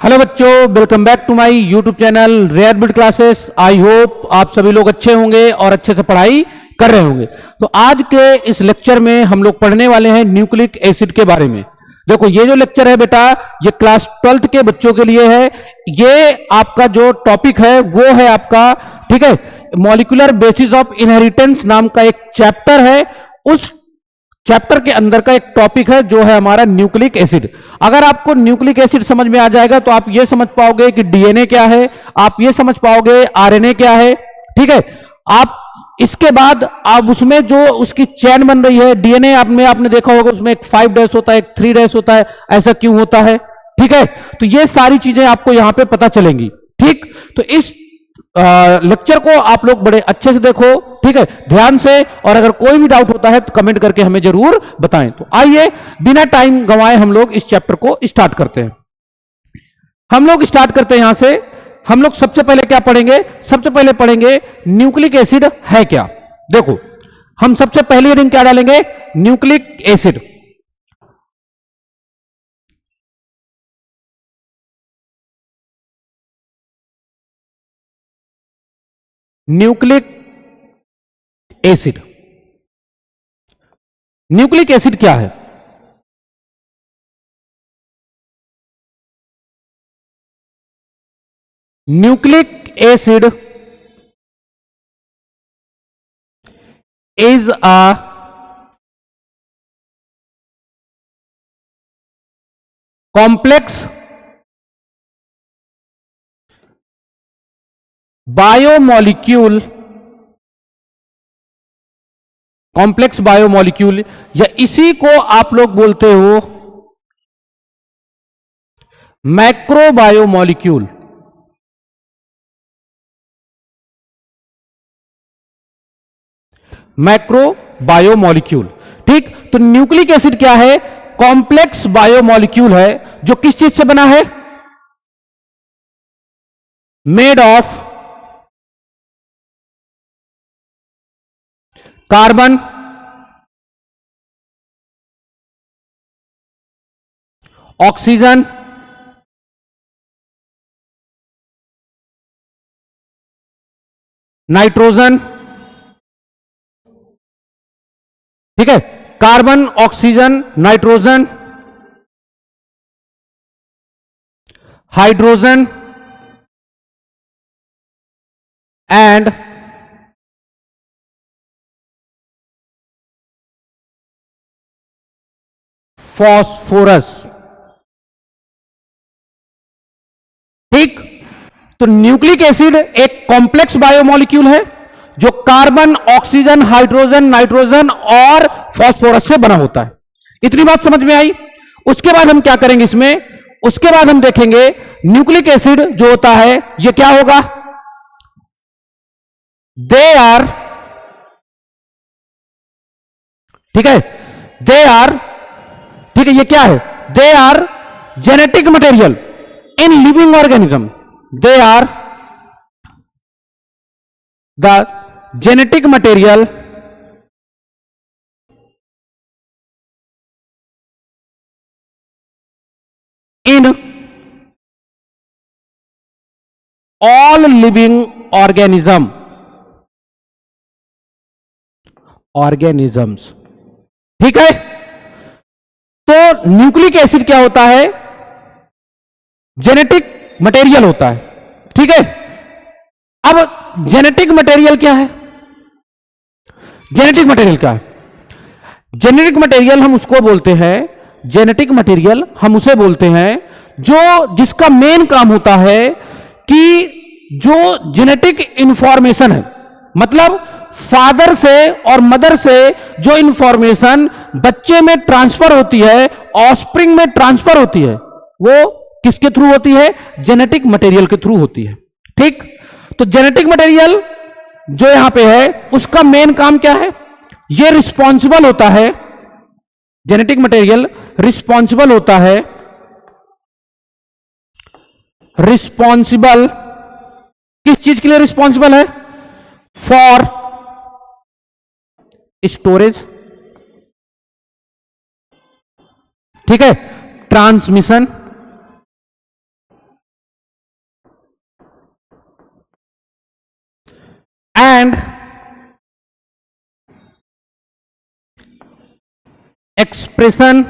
Hello बच्चों, welcome back to my YouTube channel rare build classes. I hope आप सभी लोग अच्छे होंगे और अच्छे से पढ़ाई कर रहे होंगे। तो आज के इस लेक्चर में हम लोग पढ़ने वाले हैं न्यूक्लिक एसिड के बारे में। देखो, ये जो लेक्चर है बेटा, ये क्लास 12th के बच्चों के लिए है। ये आपका जो टॉपिक है वो है आपका, ठीक है, मॉलिक्यूलर बेसिस ऑफ इनहेरिटेंस नाम का एक चैप्टर है। उस चैप्टर के अंदर का एक टॉपिक है जो है हमारा न्यूक्लिक एसिड। अगर आपको न्यूक्लिक एसिड समझ में आ जाएगा तो आप ये समझ पाओगे कि डीएनए क्या है, आप ये समझ पाओगे आरएनए क्या है, ठीक है। आप इसके बाद आप उसमें जो उसकी चेन बन रही है, डीएनए आपने देखा होगा, उसमें एक 5 डैश होता है, एक 3 डैश होता है, ऐसा क्यों होता है, ठीक है। तो ये सारी चीजें आपको यहां पे पता चलेंगी, ठीक। तो इस लेक्चर को आप लोग बड़े अच्छे से देखो, ठीक है, ध्यान से। और अगर कोई भी डाउट होता है तो कमेंट करके हमें जरूर बताएं। तो आइए बिना टाइम गंवाए हम लोग इस चैप्टर को स्टार्ट करते हैं। हम लोग स्टार्ट करते हैं यहां से। हम लोग सबसे पहले क्या पढ़ेंगे? सबसे पहले पढ़ेंगे न्यूक्लिक एसिड है क्या। देखो, हम सबसे पहली हेडिंग क्या डालेंगे? Nucleic acid. Nucleic acid. Nucleic acid क्या है? Nucleic acid is a complex biomolecule, complex biomolecule, या इसी को आप लोग बोलते हो मैक्रोबायोमोलिक्यूल। मैक्रोबायोमोलिक्यूल, ठीक। तो न्यूक्लिक एसिड क्या है? कॉम्प्लेक्स बायोमोलिक्यूल है जो किस चीज से बना है? Made of carbon, oxygen, nitrogen, ठीक है। Carbon, oxygen, nitrogen, hydrogen and phosphorus, ठीक। तो न्यूक्लिक एसिड एक कॉम्प्लेक्स बायोमोलिक्यूल है जो कार्बन, ऑक्सीजन, हाइड्रोजन, नाइट्रोजन और फॉस्फोरस से बना होता है। इतनी बात समझ में आई? उसके बाद हम क्या करेंगे इसमें? उसके बाद हम देखेंगे न्यूक्लिक एसिड जो होता है ये क्या होगा? दे आर, ठीक है, दे आर, ठीक है, ये क्या है? They are genetic material in living organism. They are the genetic material in all living organisms, ठीक है। तो न्यूक्लिक एसिड क्या होता है? जेनेटिक मटेरियल होता है, ठीक है। अब जेनेटिक मटेरियल क्या है? जेनेटिक मटेरियल क्या है? जेनेटिक मटेरियल हम उसको बोलते हैं, जेनेटिक मटेरियल हम उसे बोलते हैं जो जिसका मेन काम होता है कि जो जेनेटिक इंफॉर्मेशन है, मतलब फादर से और मदर से जो इंफॉर्मेशन बच्चे में ट्रांसफर होती है, ऑफस्प्रिंग में ट्रांसफर होती है, वो किसके थ्रू होती है? जेनेटिक मटेरियल के थ्रू होती है, ठीक। तो जेनेटिक मटेरियल जो यहां पे है उसका मेन काम क्या है? ये रिस्पॉन्सिबल होता है, जेनेटिक मटेरियल रिस्पॉन्सिबल होता है, रिस्पॉन्सिबल किस चीज के लिए रिस्पॉन्सिबल है? फॉर स्टोरेज, ठीक है, transmission and expression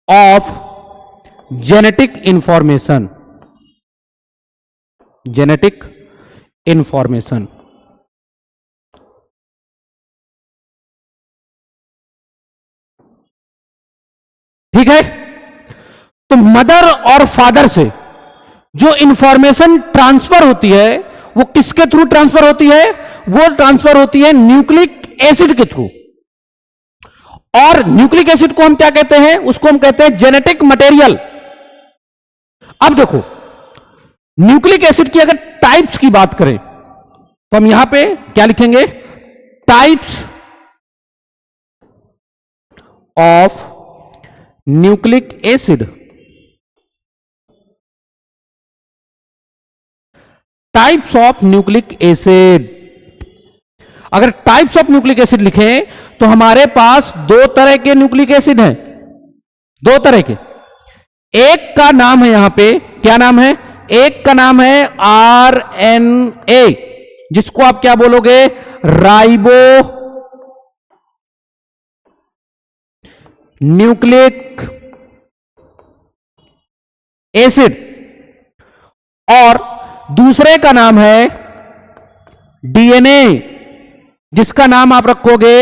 of genetic information. Genetic information. ठीक है, तो मदर और फादर से जो इंफॉर्मेशन ट्रांसफर होती है वो किसके थ्रू ट्रांसफर होती है? वो ट्रांसफर होती है न्यूक्लिक एसिड के थ्रू। और न्यूक्लिक एसिड को हम क्या कहते हैं? उसको हम कहते हैं जेनेटिक मटेरियल। अब देखो, न्यूक्लिक एसिड की अगर टाइप्स की बात करें तो हम यहां पे क्या लिखेंगे? Types of nucleic acid. Types of nucleic acid. अगर टाइप्स ऑफ न्यूक्लिक एसिड लिखें तो हमारे पास दो तरह के न्यूक्लिक एसिड हैं, दो तरह के। एक का नाम है यहां पे, क्या नाम है? एक का नाम है RNA, जिसको आप क्या बोलोगे? Ribo nucleic acid. और दूसरे का नाम है DNA, जिसका नाम आप रखोगे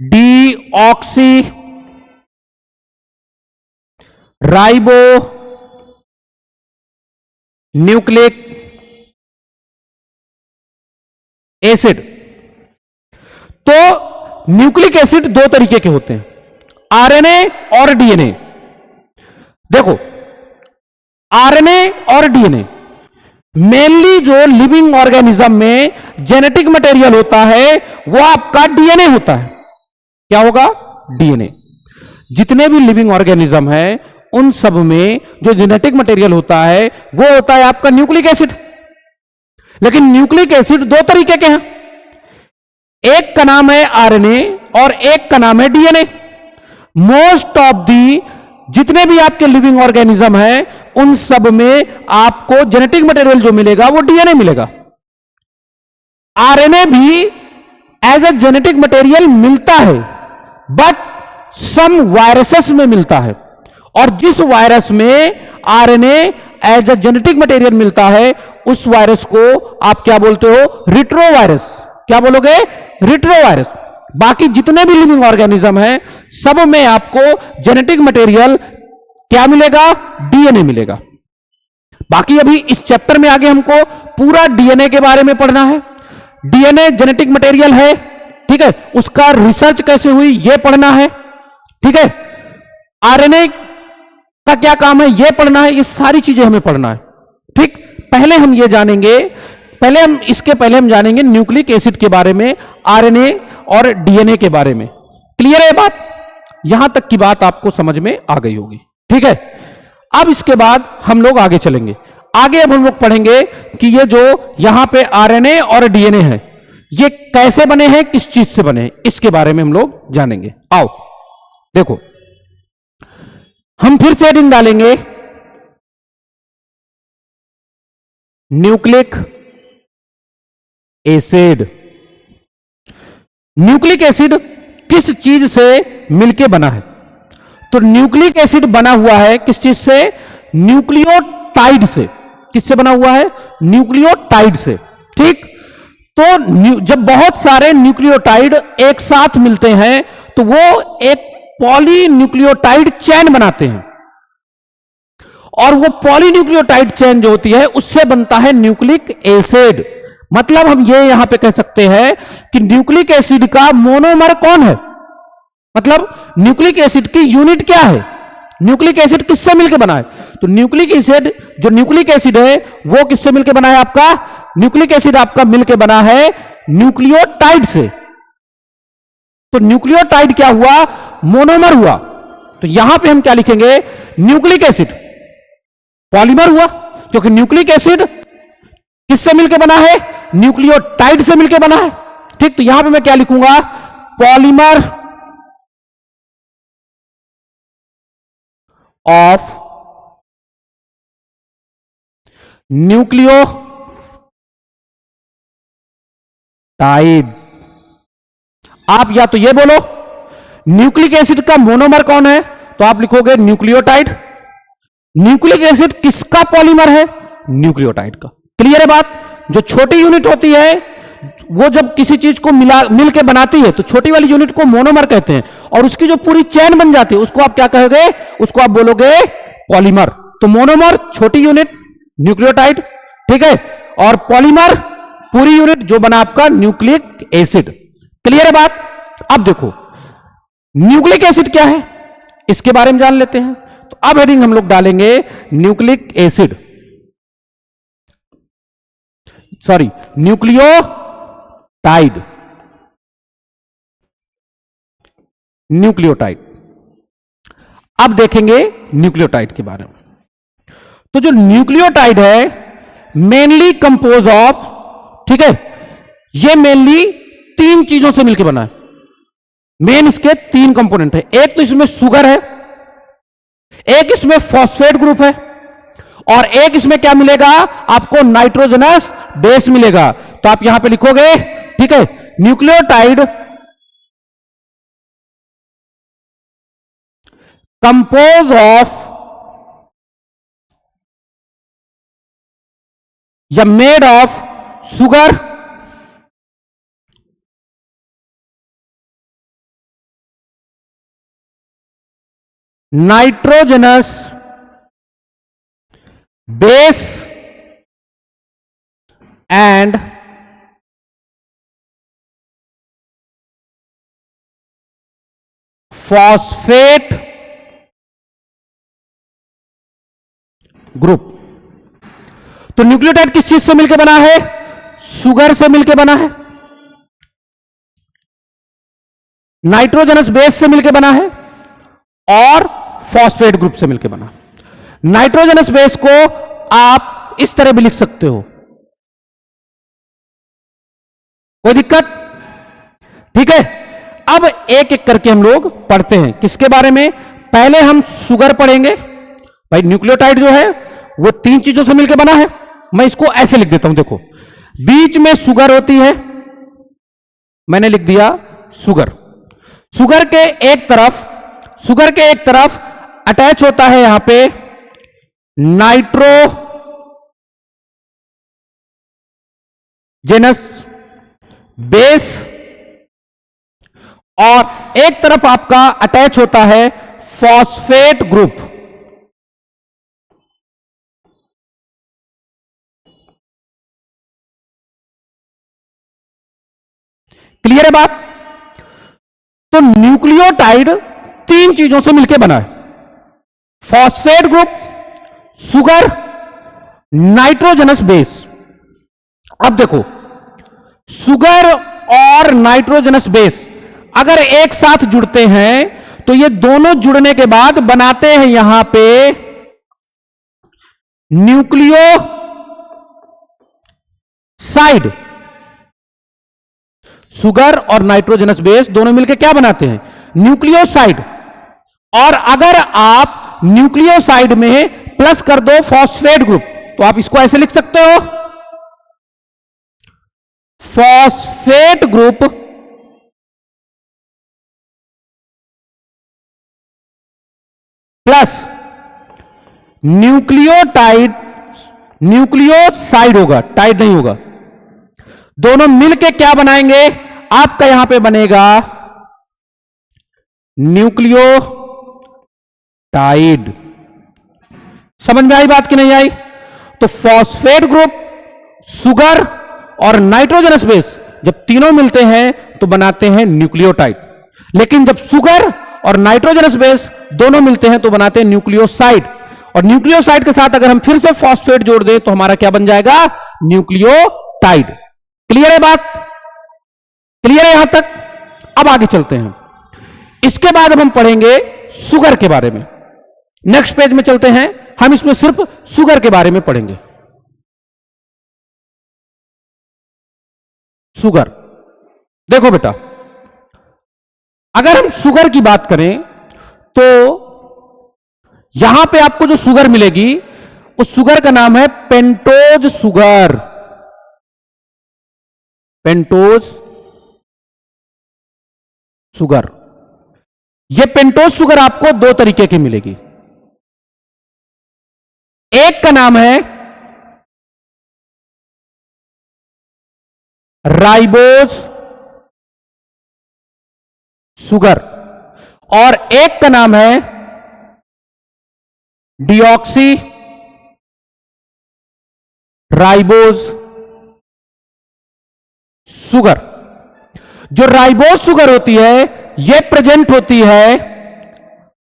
डीऑक्सी राइबो न्यूक्लिक एसिड। तो न्यूक्लिक एसिड दो तरीके के होते हैं, RNA और DNA। देखो, RNA और DNA मेनली जो लिविंग ऑर्गेनिज्म में जेनेटिक मटेरियल होता है वो आपका DNA होता है। क्या होगा? DNA। जितने भी लिविंग ऑर्गेनिज्म है उन सब में जो जेनेटिक मटेरियल होता है वो होता है आपका न्यूक्लिक एसिड। लेकिन न्यूक्लिक एसिड दो तरीके के हैं, एक का नाम है RNA और एक का नाम है DNA। मोस्ट ऑफ दी जितने भी आपके लिविंग ऑर्गेनिज्म है उन सब में आपको जेनेटिक मटेरियल जो मिलेगा वो DNA मिलेगा। RNA भी एज ए जेनेटिक मटेरियल मिलता है, बट सम वायरसेस में मिलता है। और जिस वायरस में RNA as a genetic material मिलता है उस वायरस को आप क्या बोलते हो? रिट्रोवायरस। क्या बोलोगे? रिट्रोवायरस। बाकी जितने भी लिविंग ऑर्गेनिज्म है सब में आपको जेनेटिक मटेरियल क्या मिलेगा? DNA मिलेगा। बाकी अभी इस चैप्टर में आगे हमको पूरा DNA के बारे में पढ़ना है। DNA जेनेटिक मटेरियल है, ठीक है, उसका रिसर्च कैसे हुई ये पढ़ना है, ठीक है। RNA का क्या काम है ये पढ़ना है, ये सारी चीजें हमें पढ़ना है, ठीक। पहले हम ये जानेंगे, इसके पहले हम जानेंगे न्यूक्लिक एसिड के बारे में, RNA और DNA के बारे में। क्लियर है बात? यहां तक की बात आपको समझ में आ गई होगी, ठीक है। अब इसके बाद हम लोग आगे चलेंगे। आगे अब हम लोग पढ़ेंगे कि ये जो यहां पे RNA और DNA है ये कैसे बने हैं, किस चीज से बने हैं, इसके बारे में हम लोग जानेंगे। आओ देखो, हम फिर से हेडिंग डालेंगे न्यूक्लिक एसिड। न्यूक्लिक एसिड किस चीज से मिलके बना है? तो न्यूक्लिक एसिड बना हुआ है किस चीज से? न्यूक्लियोटाइड से। किससे बना हुआ है? न्यूक्लियोटाइड से, ठीक। तो जब बहुत सारे न्यूक्लियोटाइड एक साथ मिलते हैं तो वो एक पॉलीन्यूक्लियोटाइड चेन बनाते हैं, और वो पॉलीन्यूक्लियोटाइड चेन जो होती है उससे बनता है न्यूक्लिक एसिड। मतलब हम ये यहां पे कह सकते हैं कि न्यूक्लिक एसिड का मोनोमर कौन है, मतलब न्यूक्लिक एसिड की यूनिट क्या है, न्यूक्लिक एसिड किससे मिलकर बना है? तो न्यूक्लिक एसिड, जो न्यूक्लिक एसिड है वो किससे मिलकर बना है आपका? न्यूक्लिक एसिड आपका मिलकर बना है न्यूक्लियोटाइड से। तो न्यूक्लियोटाइड क्या हुआ? मोनोमर हुआ। तो यहां पे हम क्या लिखेंगे? न्यूक्लिक एसिड पॉलीमर हुआ, क्योंकि न्यूक्लिक एसिड किससे मिलकर बना है? न्यूक्लियोटाइड से मिलकर बना है, ठीक। तो यहां पे मैं क्या लिखूंगा? Polymer of nucleotide. आप या तो ये बोलो न्यूक्लिक एसिड का मोनोमर कौन है, तो आप लिखोगे न्यूक्लियोटाइड। न्यूक्लिक एसिड किसका पॉलीमर है, न्यूक्लियोटाइड का। क्लियर है बात। जो छोटी यूनिट होती है वो जब किसी चीज को मिल के बनाती है तो छोटी वाली यूनिट को मोनोमर कहते हैं, और उसकी जो पूरी चेन बन जाती है उसको आप क्या कहोगे, उसको आप बोलोगे पॉलीमर। तो मोनोमर छोटी यूनिट न्यूक्लियोटाइड, ठीक है, और पॉलीमर पूरी यूनिट जो बना आपका न्यूक्लिक एसिड। क्लियर है बात। अब देखो न्यूक्लिक एसिड क्या है इसके बारे में जान लेते हैं। तो अब हेडिंग हम लोग डालेंगे nucleic acid, sorry nucleotide. Nucleotide. अब देखेंगे न्यूक्लियोटाइड के बारे में। तो जो न्यूक्लियोटाइड है मेनली कंपोज ऑफ, ठीक है, ये मेनली तीन चीजों से मिलकर बना है। मेन इसके तीन कंपोनेंट है। एक तो इसमें शुगर है, एक इसमें फॉस्फेट ग्रुप है, और एक इसमें क्या मिलेगा आपको, नाइट्रोजनस बेस मिलेगा। तो आप यहां पे लिखोगे, ठीक है, न्यूक्लियोटाइड कंपोज ऑफ या made of sugar, nitrogenous base and phosphate group. तो न्यूक्लियोटाइड किस चीज से मिलकर बना है, शुगर से मिलकर बना है, नाइट्रोजनस बेस से मिलकर बना है, और फॉस्फेट ग्रुप से मिलकर बना। नाइट्रोजनस बेस को आप इस तरह भी लिख सकते हो, कोई दिक्कत, ठीक है। अब एक एक करके हम लोग पढ़ते हैं किसके बारे में। पहले हम शुगर पढ़ेंगे। भाई न्यूक्लियोटाइड जो है वो तीन चीजों से मिलकर बना है। मैं इसको ऐसे लिख देता हूं, देखो बीच में शुगर होती है, मैंने लिख दिया शुगर। शुगर के एक तरफ अटैच होता है यहां पे नाइट्रोजनस बेस, और एक तरफ आपका अटैच होता है फॉस्फेट ग्रुप। क्लियर है बात। तो न्यूक्लियोटाइड तीन चीजों से मिलकर बना है, phosphate group, sugar, nitrogenous base. अब देखो शुगर और नाइट्रोजनस बेस अगर एक साथ जुड़ते हैं तो ये दोनों जुड़ने के बाद बनाते हैं यहां पे न्यूक्लियोसाइड। शुगर और नाइट्रोजनस बेस दोनों मिलकर क्या बनाते हैं, न्यूक्लियोसाइड। और अगर आप न्यूक्लियोसाइड में प्लस कर दो फॉस्फेट ग्रुप तो आप इसको ऐसे लिख सकते हो, फॉस्फेट ग्रुप प्लस न्यूक्लियोसाइड होगा, टाइड नहीं होगा। दोनों मिलके क्या बनाएंगे, आपका यहां पे बनेगा न्यूक्लियोटाइड। समझ में आई बात कि नहीं आई। तो फॉस्फेट ग्रुप, शुगर और नाइट्रोजनस बेस जब तीनों मिलते हैं तो बनाते हैं न्यूक्लियोटाइड। लेकिन जब शुगर और नाइट्रोजनस बेस दोनों मिलते हैं तो बनाते हैं न्यूक्लियोसाइड। और न्यूक्लियोसाइड के साथ अगर हम फिर से फॉस्फेट जोड़ दें तो हमारा क्या बन जाएगा, न्यूक्लियोटाइड। क्लियर है बात, क्लियर है यहां तक। अब आगे चलते हैं। इसके बाद अब हम पढ़ेंगे शुगर के बारे में। नेक्स्ट पेज में चलते हैं, हम इसमें सिर्फ शुगर के बारे में पढ़ेंगे। शुगर, देखो बेटा, अगर हम शुगर की बात करें तो यहां पे आपको जो शुगर मिलेगी उस शुगर का नाम है पेंटोज शुगर। Pentose sugar. यह पेंटोज शुगर आपको दो तरीके की मिलेगी। एक का नाम है राइबोज शुगर और एक का नाम है डिऑक्सी राइबोज शुगर। जो राइबोज शुगर होती है यह प्रेजेंट होती है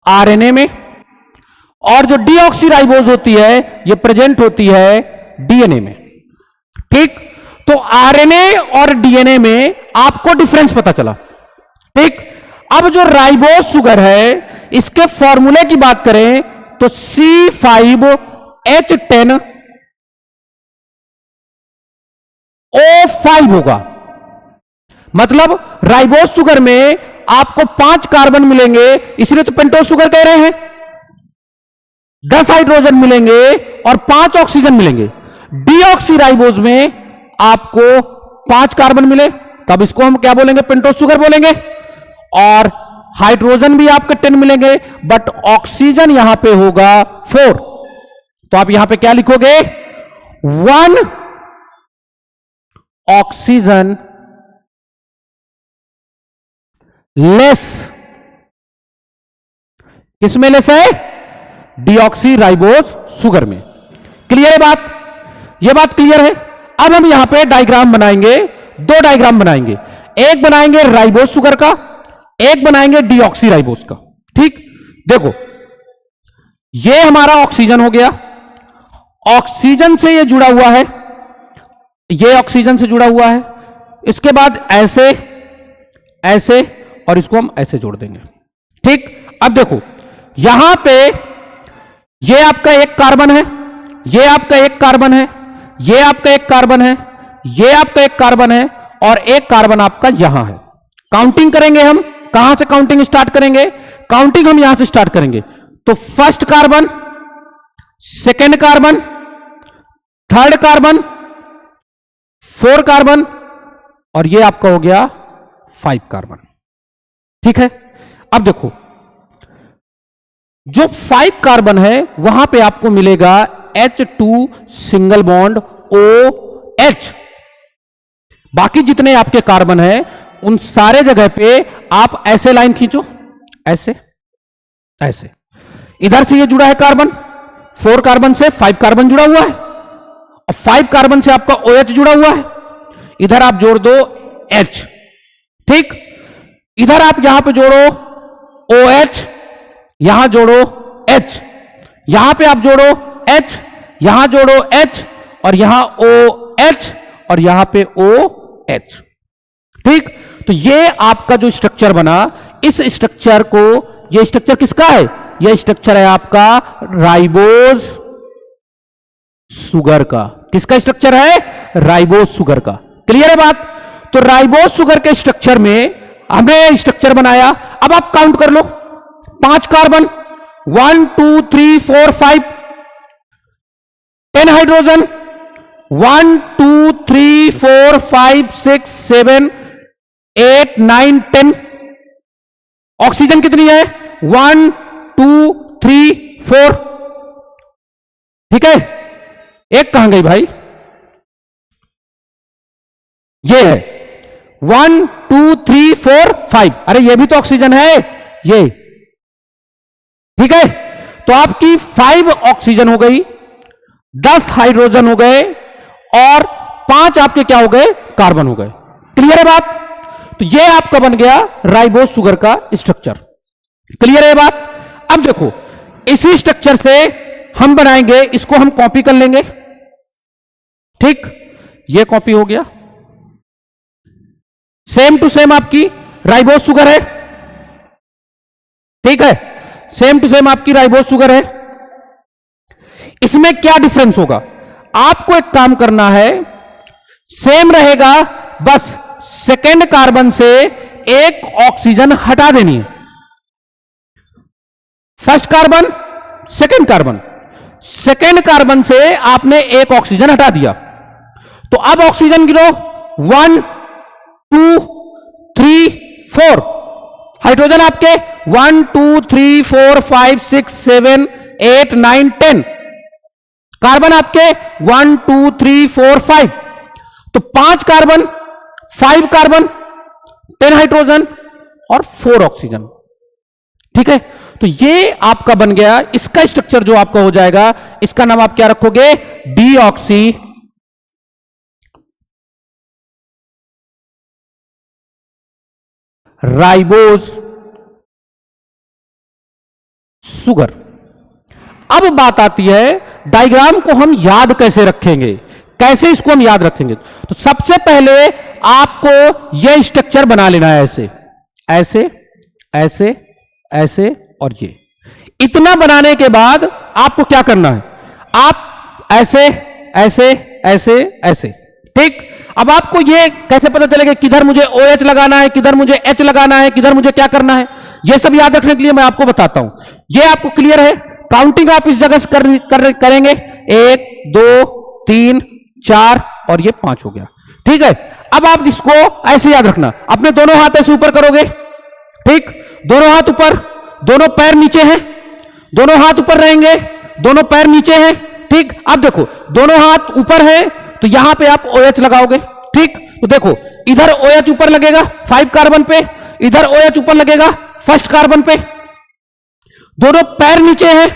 आरएनए में, और जो डीऑक्सी राइबोज होती है यह प्रेजेंट होती है डीएनए में। ठीक, तो आरएनए और डीएनए में आपको डिफरेंस पता चला। ठीक, अब जो राइबोज शुगर है इसके फॉर्मूले की बात करें तो C5H10O5 होगा। मतलब राइबोज शुगर में आपको 5 कार्बन मिलेंगे, इसलिए तो पेंटोज शुगर कह रहे हैं। 10 हाइड्रोजन मिलेंगे और 5 ऑक्सीजन मिलेंगे। डीऑक्सी राइबोज में आपको 5 कार्बन मिले, तब इसको हम क्या बोलेंगे? पेंटोज शुगर बोलेंगे। और हाइड्रोजन भी आपके 10 मिलेंगे, बट ऑक्सीजन यहां पे होगा 4। तो आप यहां पे क्या लिखोगे? 1 ऑक्सीजन लेस। किसमें लेस है? डीऑक्सी राइबोज शुगर में। क्लियर है बात? यह बात क्लियर है। अब हम यहां पे डायग्राम बनाएंगे, 2 डायग्राम बनाएंगे। एक बनाएंगे राइबोज शुगर का, एक बनाएंगे डीऑक्सी राइबोज का। ठीक, देखो यह हमारा ऑक्सीजन हो गया, ऑक्सीजन से यह जुड़ा हुआ है, यह ऑक्सीजन से जुड़ा हुआ है। इसके बाद ऐसे ऐसे और इसको हम ऐसे जोड़ देंगे। ठीक, अब देखो यहां पे यह आपका एक कार्बन है, यह आपका एक कार्बन है, यह आपका एक कार्बन है, यह आपका एक कार्बन है और एक कार्बन आपका यहां है। काउंटिंग करेंगे हम, कहां से काउंटिंग स्टार्ट करेंगे? काउंटिंग हम यहां से स्टार्ट करेंगे। तो first carbon, second carbon, third carbon, 4 carbon और यह आपका हो गया 5 कार्बन। ठीक है, अब देखो जो 5 कार्बन है वहां पे आपको मिलेगा H2 सिंगल बॉन्ड OH। बाकी जितने आपके कार्बन हैं उन सारे जगह पे आप ऐसे लाइन खींचो, ऐसे ऐसे। इधर से ये जुड़ा है कार्बन, 4 कार्बन से 5 कार्बन जुड़ा हुआ है और 5 कार्बन से आपका OH जुड़ा हुआ है। इधर आप जोड़ दो H। ठीक, इधर आप यहां पे जोड़ो OH, यहां जोड़ो H, यहां पे आप जोड़ो H, यहां जोड़ो H और यहां OH और यहां पे OH। ठीक, तो ये आपका जो स्ट्रक्चर बना, इस स्ट्रक्चर को, ये स्ट्रक्चर किसका है? ये स्ट्रक्चर है आपका राइबोज शुगर का। किसका स्ट्रक्चर है? राइबोज शुगर का। क्लियर है बात? तो राइबोज शुगर के स्ट्रक्चर में हमने स्ट्रक्चर बनाया। अब आप काउंट कर लो, 5 कार्बन, 1 2 3 4 5, 10 हाइड्रोजन, 1 2 3 4 5 6 7 8 9 10। ऑक्सीजन कितनी है? 1 2 3 4। ठीक है, एक कहां गई भाई? ये है 1 2 3 4 5। अरे ये भी तो ऑक्सीजन है ये। ठीक है, तो आपकी 5 ऑक्सीजन हो गई, 10 हाइड्रोजन हो गए और 5 आपके क्या हो गए? कार्बन हो गए। क्लियर है बात? तो ये आपका बन गया राइबोज शुगर का स्ट्रक्चर। क्लियर है बात? अब देखो इसी स्ट्रक्चर से हम बनाएंगे, इसको हम कॉपी कर लेंगे। ठीक, ये कॉपी हो गया, सेम टू सेम आपकी राइबोज शुगर है। ठीक है, सेम टू सेम आपकी राइबोज शुगर है। इसमें क्या डिफरेंस होगा? आपको एक काम करना है, सेम रहेगा, बस सेकेंड कार्बन से एक ऑक्सीजन हटा देनी है। First carbon, second carbon, second carbon से आपने एक ऑक्सीजन हटा दिया, तो अब ऑक्सीजन गिनो 1 2 3 4, हाइड्रोजन आपके 1 2 3 4 5 6 7 8 9 10, कार्बन आपके 1 2 3 4 5, तो 5 कार्बन 5 कार्बन 10 हाइड्रोजन और 4 ऑक्सीजन। ठीक है, तो ये आपका बन गया, इसका स्ट्रक्चर जो आपका हो जाएगा, इसका नाम आप क्या रखोगे, डीऑक्सी राइबोज सुगर। अब बात आती है डायग्राम को हम याद कैसे रखेंगे, कैसे इसको हम याद रखेंगे। तो सबसे पहले आपको यह स्ट्रक्चर बना लेना है, ऐसे ऐसे ऐसे ऐसे और ये। इतना बनाने के बाद आपको क्या करना है, आप ऐसे ऐसे ऐसे ऐसे, ठीक। अब आपको ये कैसे पता चलेगा किधर मुझे OH लगाना है, किधर मुझे H लगाना है, किधर मुझे क्या करना है, ये सब याद रखने के लिए मैं आपको बताता हूं। ये आपको क्लियर है, काउंटिंग आप इस जगह से करेंगे, 1 2 3 4 और ये 5 हो गया। ठीक है, अब आप इसको ऐसे याद रखना, अपने दोनों हाथ ऐसे ऊपर करोगे, ठीक, दोनों हाथ ऊपर, दोनों पैर नीचे हैं, दोनों हाथ ऊपर रहेंगे, दोनों पैर नीचे हैं, ठीक। अब देखो दोनों हाथ ऊपर हैं, तो यहां पे आप OH लगाओगे, ठीक। तो देखो इधर OH ऊपर लगेगा 5 कार्बन पे, इधर OH ऊपर लगेगा फर्स्ट कार्बन पे, दोनों पैर नीचे हैं,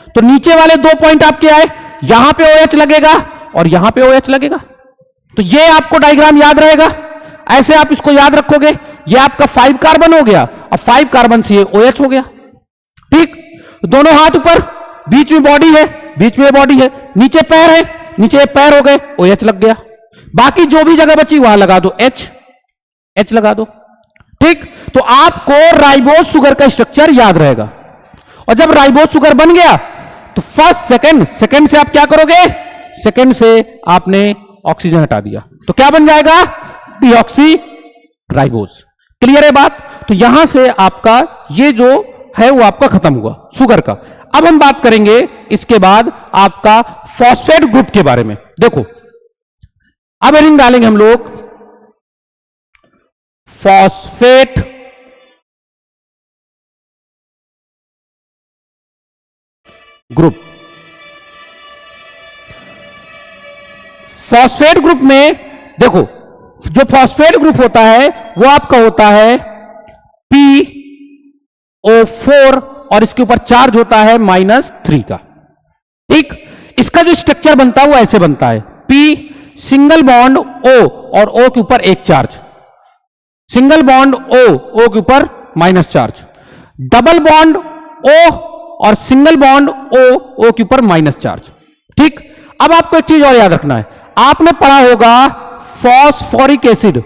तो नीचे वाले 2 पॉइंट आपके आए, यहां पे OH लगेगा और यहां पे OH लगेगा। तो ये आपको डायग्राम याद रहेगा, ऐसे आप इसको याद रखोगे। ये आपका 5 कार्बन हो गया और 5 कार्बन से ये OH हो गया, ठीक। दोनों हाथ ऊपर, बीच में बॉडी है, बीच में बॉडी है, नीचे पैर है, नीचे पैर हो गए, OH लग गया। बाकी जो भी जगह बची वहां लगा दो H लगा दो, ठीक। तो आपको राइबोज शुगर का स्ट्रक्चर याद रहेगा। और जब राइबोज शुगर बन गया तो फर्स्ट सेकंड से आप क्या करोगे, सेकंड से आपने ऑक्सीजन हटा दिया, तो क्या बन जाएगा, डीऑक्सी राइबोज। क्लियर है बात। तो यहां से आपका ये जो है वो आपका खत्म हुआ शुगर का। अब हम बात करेंगे इसके बाद आपका फॉस्फेट ग्रुप के बारे में। देखो अब हेडिंग डालेंगे हम लोग फॉस्फेट ग्रुप। फॉस्फेट ग्रुप में देखो जो फॉस्फेट ग्रुप होता है वो आपका होता है PO4 और इसके ऊपर चार्ज होता है -3 का, ठीक। इसका जो स्ट्रक्चर बनता है वो ऐसे बनता है, P सिंगल बॉन्ड O और O के ऊपर एक चार्ज, सिंगल बॉन्ड O के ऊपर minus charge, double bond O और सिंगल बॉन्ड O के ऊपर माइनस चार्ज, ठीक। अब आपको एक चीज और याद रखना है, आपने पढ़ा होगा फॉस्फोरिक एसिड।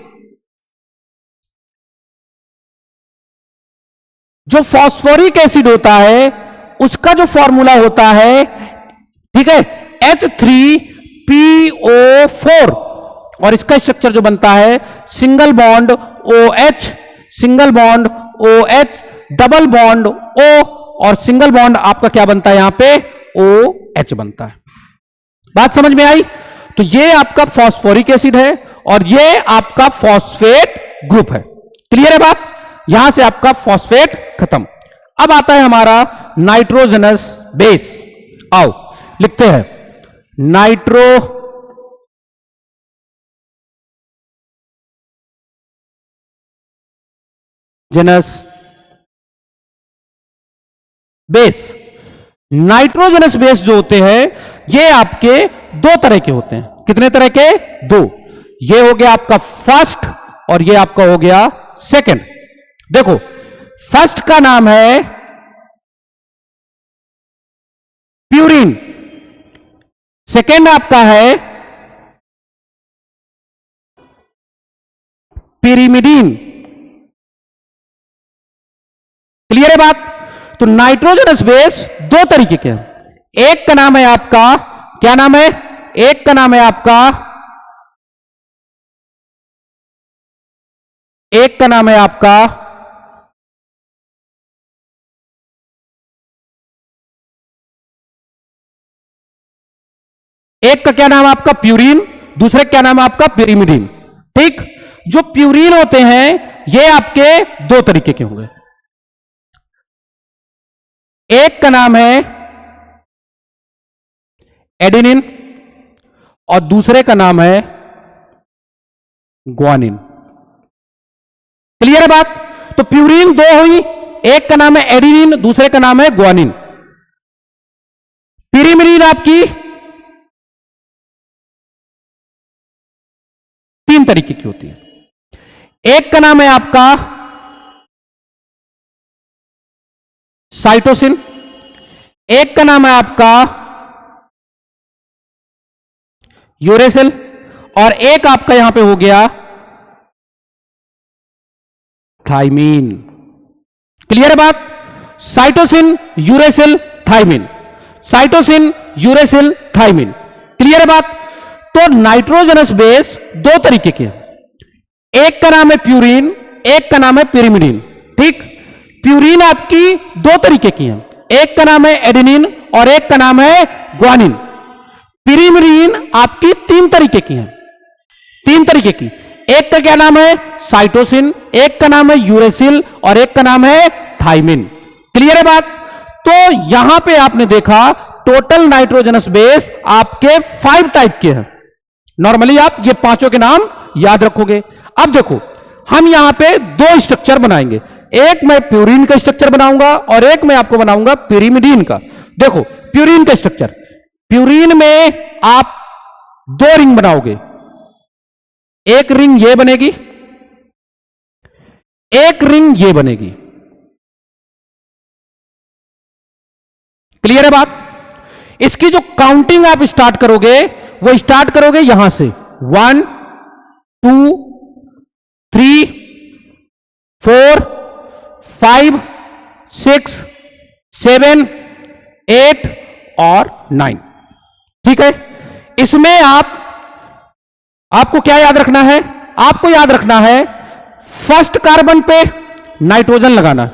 जो फॉस्फोरिक एसिड होता है उसका जो फॉर्मूला होता है, ठीक है, H3PO4 और इसका स्ट्रक्चर जो बनता है single bond OH, single bond OH, double bond O और सिंगल बॉन्ड आपका क्या बनता है यहां पे OH बनता है। बात समझ में आई। तो ये आपका फॉस्फोरिक एसिड है और ये आपका फॉस्फेट ग्रुप है। क्लियर है बात। यहां से आपका फॉस्फेट खत्म। अब आता है हमारा नाइट्रोजनस बेस। आओ लिखते हैं नाइट्रोजनस बेस। नाइट्रोजनस बेस जो होते हैं ये आपके दो तरह के होते हैं। कितने तरह के? दो। ये हो गया आपका फर्स्ट और ये आपका हो गया सेकंड। देखो फर्स्ट का नाम है प्यूरिन, सेकंड आपका है पिरिमिडीन। क्लियर है बात। तो नाइट्रोजनस बेस दो तरीके के हैं। एक का नाम है आपका, क्या नाम है? एक का नाम है आपका, एक का नाम है आपका एक का क्या नाम है आपका प्यूरिन, दूसरे क्या नाम है आपका पिरिमिडीन। ठीक, जो प्यूरिन होते हैं ये आपके दो तरीके के होंगे, एक का नाम है एडेनिन और दूसरे का नाम है ग्वानिन। क्लियर है बात? तो प्यूरिन दो हुई, एक का नाम है एडेनिन, दूसरे का नाम है ग्वानिन। पिरिमिडीन आपकी तीन तरीके की होती है, एक का नाम है आपका साइटोसिन, एक का नाम है आपका यूरेसिल और एक आपका यहां पे हो गया थाइमीन। क्लियर है बात? Cytosine, uracil, thymine, cytosine, uracil, thymine. Clear है बात? तो नाइट्रोजनस बेस दो तरीके के हैं, एक का नाम है प्यूरिन, एक का नाम है पिरिमिडीन। ठीक, प्यूरिन आपकी दो तरीके की है, एक का नाम है एडेनिन और एक का नाम है ग्वानिन। पिरिमिडीन आपकी तीन तरीके की है, तीन तरीके की, एक का क्या नाम है साइटोसिन, एक का नाम है यूरेसिल और एक का नाम है थाइमिन। क्लियर है बात? तो यहां पे आपने देखा टोटल नाइट्रोजनस बेस आपके 5 टाइप के हैं। नॉर्मली आप ये पांचों के नाम याद रखोगे। अब देखो हम यहां पे दो स्ट्रक्चर बनाएंगे, एक मैं प्यूरिन का स्ट्रक्चर बनाऊंगा और एक मैं आपको बनाऊंगा पिरिमिडीन का। देखो प्यूरिन का स्ट्रक्चर, प्यूरिन में आप दो रिंग बनाओगे, एक रिंग ये बनेगी, एक रिंग ये बनेगी। क्लियर है बात? इसकी जो काउंटिंग आप स्टार्ट करोगे वो स्टार्ट करोगे यहां से 1 2 3 4 5 6 7 8 और 9। ठीक है, इसमें आपको क्या याद रखना है? आपको याद रखना है फर्स्ट कार्बन पे नाइट्रोजन लगाना है,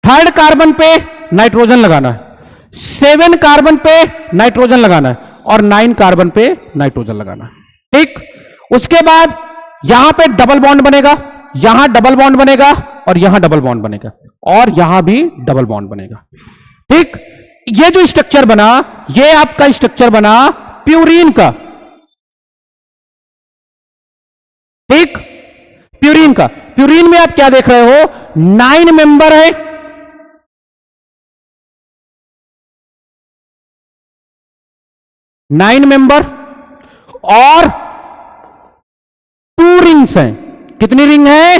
थर्ड कार्बन पे नाइट्रोजन लगाना है, 7 कार्बन पे नाइट्रोजन लगाना है और 9 कार्बन पे नाइट्रोजन लगाना है। ठीक, उसके बाद यहां पे डबल बॉन्ड बनेगा, यहां डबल बॉन्ड बनेगा और यहां डबल बॉन्ड बनेगा और यहां भी डबल बॉन्ड बनेगा। ठीक, ये जो स्ट्रक्चर बना ये आपका स्ट्रक्चर बना प्यूरिन का। ठीक, प्यूरिन का, प्यूरिन में आप क्या देख रहे हो 9 मेंबर है, 9 मेंबर और 2 रिंग्स हैं। कितनी रिंग है?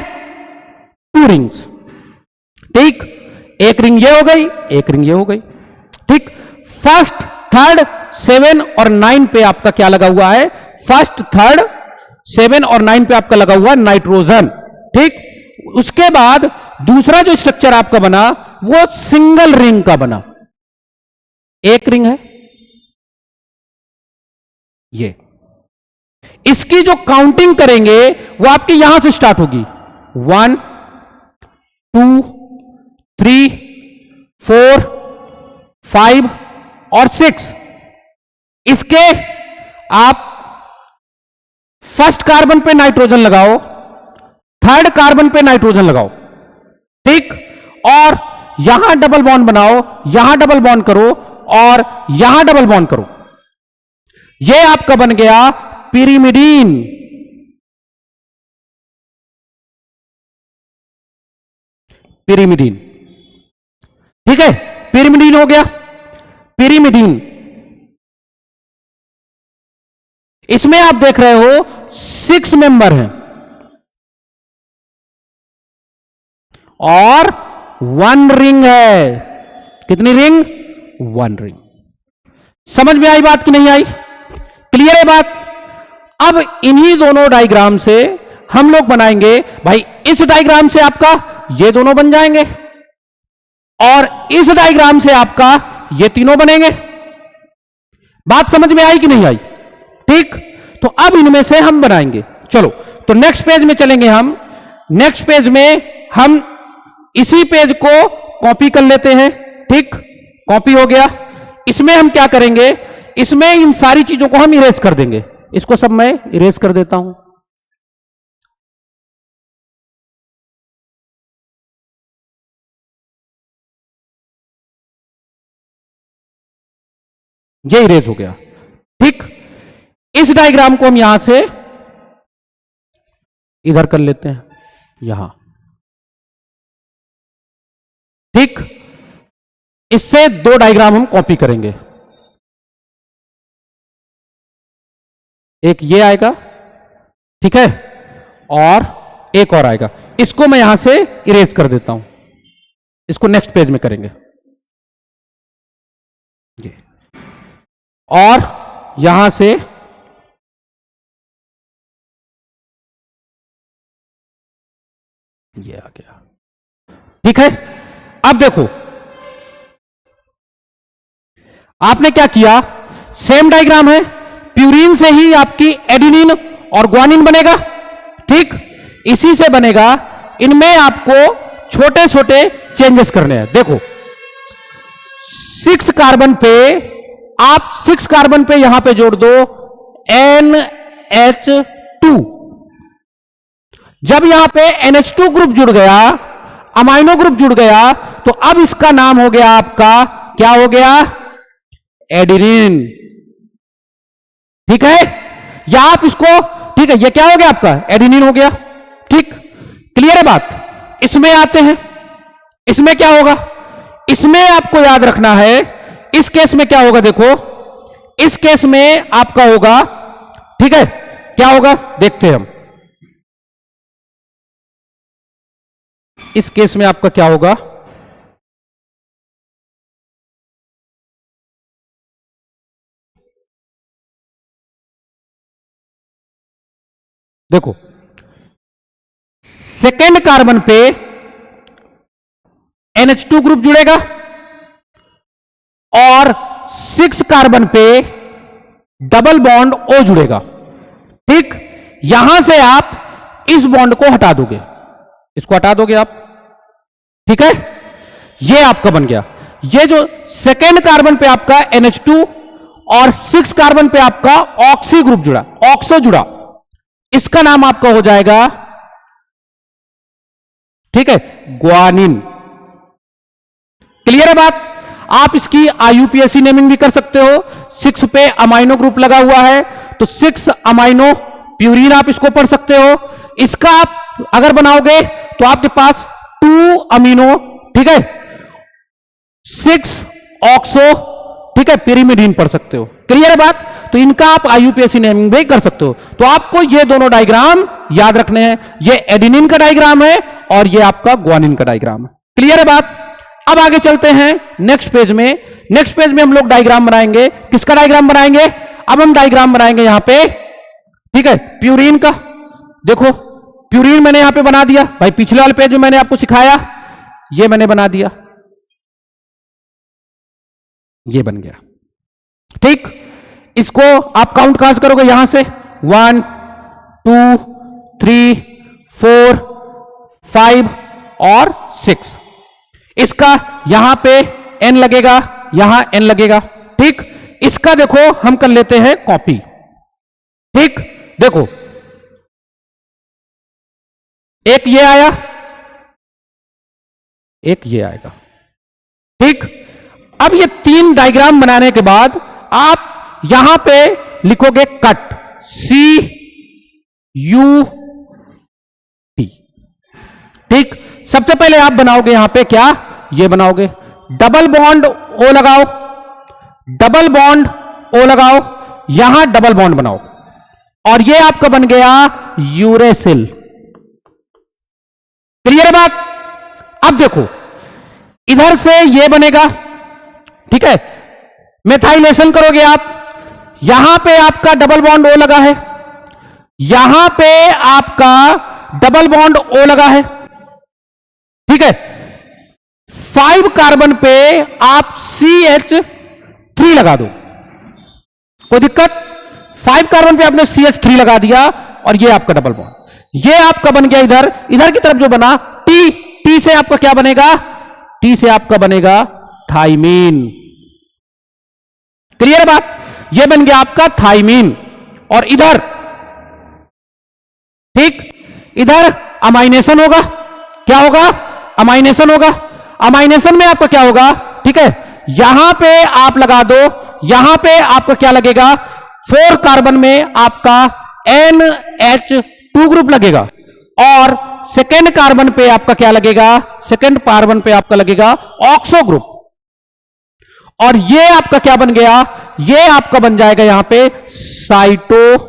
2 रिंग्स। ठीक, एक रिंग ये हो गई, एक रिंग ये हो गई। ठीक, फर्स्ट थर्ड 7 और 9 पे आपका क्या लगा हुआ है? फर्स्ट थर्ड 7 और 9 पे आपका लगा हुआ नाइट्रोजन। ठीक, उसके बाद दूसरा जो स्ट्रक्चर आपका बना वो सिंगल रिंग का बना, एक रिंग है ये। इसकी जो काउंटिंग करेंगे वो आपकी यहां से स्टार्ट होगी 1 2 3 4 5 और 6। इसके आप फर्स्ट कार्बन पे नाइट्रोजन लगाओ, थर्ड कार्बन पे नाइट्रोजन लगाओ। ठीक, और यहां डबल बॉन्ड बनाओ, यहां डबल बॉन्ड करो और यहां डबल बॉन्ड करो। यह आपका बन गया पिरिमिडीन। पिरिमिडीन। ठीक है, पिरिमिडीन हो गया। पिरिमिडीन इसमें आप देख रहे हो 6 मेंबर हैं और 1 रिंग है। कितनी रिंग? 1 रिंग। समझ में आई बात कि नहीं आई? क्लियर है बात? अब इन्हीं दोनों डायग्राम से हम लोग बनाएंगे, भाई इस डायग्राम से आपका ये दोनों बन जाएंगे और इस डायग्राम से आपका ये तीनों बनेंगे। बात समझ में आई कि नहीं आई? ठीक, तो अब इनमें से हम बनाएंगे। चलो तो नेक्स्ट पेज में चलेंगे हम। नेक्स्ट पेज में हम इसी पेज को कॉपी कर लेते हैं। ठीक, कॉपी हो गया। इसमें हम क्या करेंगे, इसमें इन सारी चीजों को हम इरेज कर देंगे। इसको सब मैं इरेज कर देता हूं। ये इरेज हो गया। ठीक, इस डायग्राम को हम यहां से इधर कर लेते हैं, यहां। ठीक, इससे दो डायग्राम हम कॉपी करेंगे। एक ये आएगा, ठीक है, और एक और आएगा। इसको मैं यहां से इरेज कर देता हूं। इसको नेक्स्ट पेज में करेंगे। ये और यहां से ये आ गया। ठीक है, अब देखो आपने क्या किया, सेम डायग्राम है, प्यूरिन से ही आपकी एडिनिन और ग्वानिन बनेगा। ठीक, इसी से बनेगा। इनमें आपको छोटे छोटे चेंजेस करने हैं। देखो 6 कार्बन पे आप 6 कार्बन पे यहां पे जोड़ दो NH2। जब यहां पे NH2 ग्रुप जुड़ गया, अमाइनो ग्रुप जुड़ गया, तो अब इसका नाम हो गया आपका, क्या हो गया, एडिनिन। ठीक है, या आप इसको, ठीक है, ये क्या हो गया आपका, एडिनिन हो गया। ठीक, क्लियर है बात। इसमें आते हैं, इसमें क्या होगा, इसमें आपको याद रखना है, इस केस में क्या होगा, देखो इस केस में आपका होगा, ठीक है, क्या होगा देखते हैं हम। इस केस में आपका क्या होगा, देखो सेकेंड कार्बन पे NH2 ग्रुप जुड़ेगा और 6 कार्बन पे डबल बॉन्ड O जुड़ेगा। ठीक, यहां से आप इस बॉन्ड को हटा दोगे, इसको हटा दोगे आप। ठीक है, ये आपका बन गया। ये जो सेकेंड कार्बन पे आपका NH2 और 6 कार्बन पे आपका ऑक्सी ग्रुप जुड़ा, ऑक्सो जुड़ा, इसका नाम आपका हो जाएगा, ठीक है, ग्वानिन। क्लियर है बात। आप इसकी IUPAC नेमिंग भी कर सकते हो। 6 पे अमाइनो ग्रुप लगा हुआ है तो 6 अमाइनो प्यूरिन आप इसको पढ़ सकते हो। इसका आप अगर बनाओगे तो आपके पास 2 अमीनो, ठीक है, 6 ऑक्सो, ठीक है, पिरिमिडीन पढ़ सकते हो। क्लियर है बात। तो इनका आप IUPAC नेमिंग भी कर सकते हो। तो आपको ये दोनों डायग्राम याद रखने हैं। ये एडिनिन का डायग्राम है और ये आपका ग्वानिन का डायग्राम है। क्लियर है बात। अब आगे चलते हैं नेक्स्ट पेज में। नेक्स्ट पेज में हम लोग डायग्राम बनाएंगे। किसका डायग्राम बनाएंगे, अब हम डायग्राम बनाएंगे यहां पे, ठीक है, प्यूरिन का। देखो प्यूरिन मैंने यहां पे बना दिया भाई, पिछले वाले पेज में मैंने आपको सिखाया, ये मैंने बना दिया, ये बन गया। ठीक, इसको आप काउंट कहां से करोगे, यहां से 1 2 3 4 5 और 6। इसका यहां पे n लगेगा, यहां n लगेगा। ठीक, इसका देखो हम कर लेते हैं कॉपी। ठीक, देखो एक ये आया, एक ये आएगा। ठीक, अब ये 3 डायग्राम बनाने के बाद आप यहां पे लिखोगे कट, CUT। ठीक, सबसे पहले आप बनाओगे यहां पे क्या, ये बनाओगे, डबल बॉन्ड O लगाओ, डबल बॉन्ड O लगाओ, यहां डबल बॉन्ड बनाओ और ये आपका बन गया यूरेसिल। क्लियर है बात। अब देखो इधर से ये बनेगा, ठीक है, मेथाइलेशन करोगे आप, यहां पे आपका डबल बॉन्ड O लगा है, यहां पे आपका डबल बॉन्ड O लगा है। ठीक है, 5 कार्बन पे आप CH3 लगा दो, कोई दिक्कत। 5 कार्बन पे आपने CH3 लगा दिया और ये आपका डबल बॉन्ड, ये आपका बन गया। इधर इधर की तरफ जो बना T, T से आपका क्या बनेगा, T से आपका बनेगा थाइमीन। क्लियर बात। ये बन गया आपका थाइमीन, और इधर ठीक, इधर अमाइनेशन होगा। क्या होगा? अमाइनेशन होगा। अमाइनेशन में आपका क्या होगा? ठीक है, यहां पे आप लगा दो, यहां पे आपका क्या लगेगा? 4 कार्बन में आपका NH2 ग्रुप लगेगा, और सेकेंड कार्बन पे आपका क्या लगेगा? सेकेंड कार्बन पे आपका लगेगा ऑक्सो ग्रुप, और ये आपका क्या बन गया? ये आपका बन जाएगा यहां पे साइटोसिन।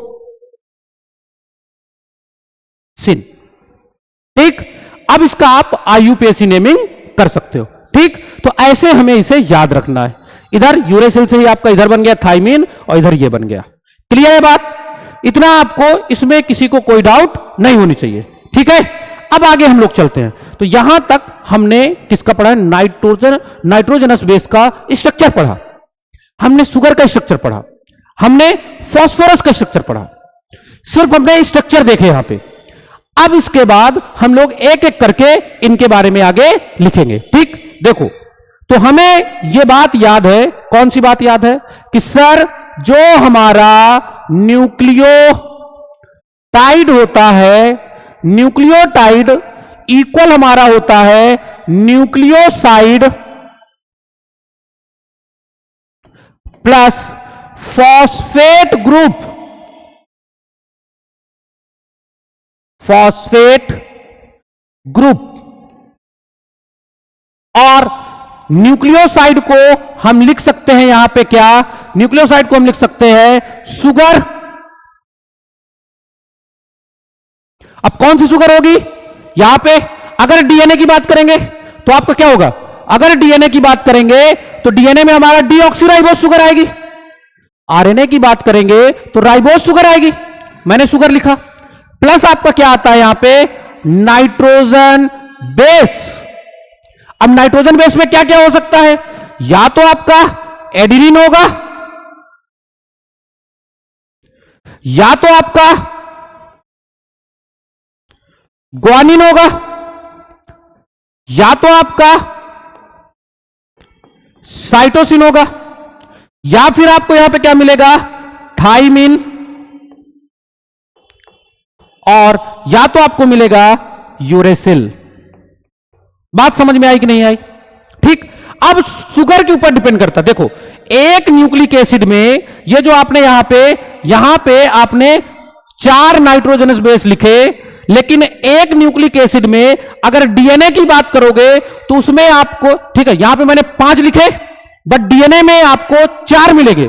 ठीक, अब इसका आप IUPAC नेमिंग कर सकते हो। ठीक, तो ऐसे हमें इसे याद रखना है। इधर यूरेसिल से ही आपका इधर बन गया थाइमीन, और इधर ये बन गया। क्लियर है बात? इतना आपको इसमें किसी को कोई डाउट नहीं होनी चाहिए। ठीक है, अब आगे हम लोग चलते हैं। तो यहां तक हमने किसका पढ़ा? नाइट्रोजनस बेस का स्ट्रक्चर पढ़ा, हमने शुगर का स्ट्रक्चर पढ़ा, हमने फास्फोरस का स्ट्रक्चर पढ़ा, सिर्फ हमने स्ट्रक्चर देखे यहां पे। अब इसके बाद हम लोग एक एक करके इनके बारे में आगे लिखेंगे। ठीक, देखो, तो हमें यह बात याद है, कौन सी बात याद है? कि सर जो हमारा न्यूक्लियोटाइड होता है, न्यूक्लियोटाइड इक्वल हमारा होता है nucleoside plus phosphate group, phosphate group. और न्यूक्लियोसाइड को हम लिख सकते हैं यहां पे क्या? न्यूक्लियोसाइड को हम लिख सकते हैं शुगर। अब कौन सी शुगर होगी यहां पे? अगर डीएनए की बात करेंगे तो आपका क्या होगा? अगर डीएनए की बात करेंगे तो डीएनए में हमारा डीऑक्सीराइबोस शुगर आएगी। आरएनए की बात करेंगे तो राइबोस शुगर आएगी, मैंने शुगर लिखा। प्लस आपका क्या आता है यहां पे? Nitrogen base. अब नाइट्रोजन बेस में क्या क्या हो सकता है? या तो आपका एडिनिन होगा, या तो आपका ग्वानिन होगा, या तो आपका साइटोसिन होगा, या फिर आपको यहां पे क्या मिलेगा? थाइमिन, और या तो आपको मिलेगा यूरेसिल। बात समझ में आई कि नहीं आई? ठीक, अब शुगर के ऊपर डिपेंड करता है। देखो, एक न्यूक्लिक एसिड में ये जो आपने यहां पे आपने 4 नाइट्रोजनस बेस लिखे, लेकिन एक न्यूक्लिक एसिड में अगर डीएनए की बात करोगे तो उसमें आपको, ठीक है, यहां पे मैंने 5 लिखे, बट डीएनए में आपको 4 मिलेंगे।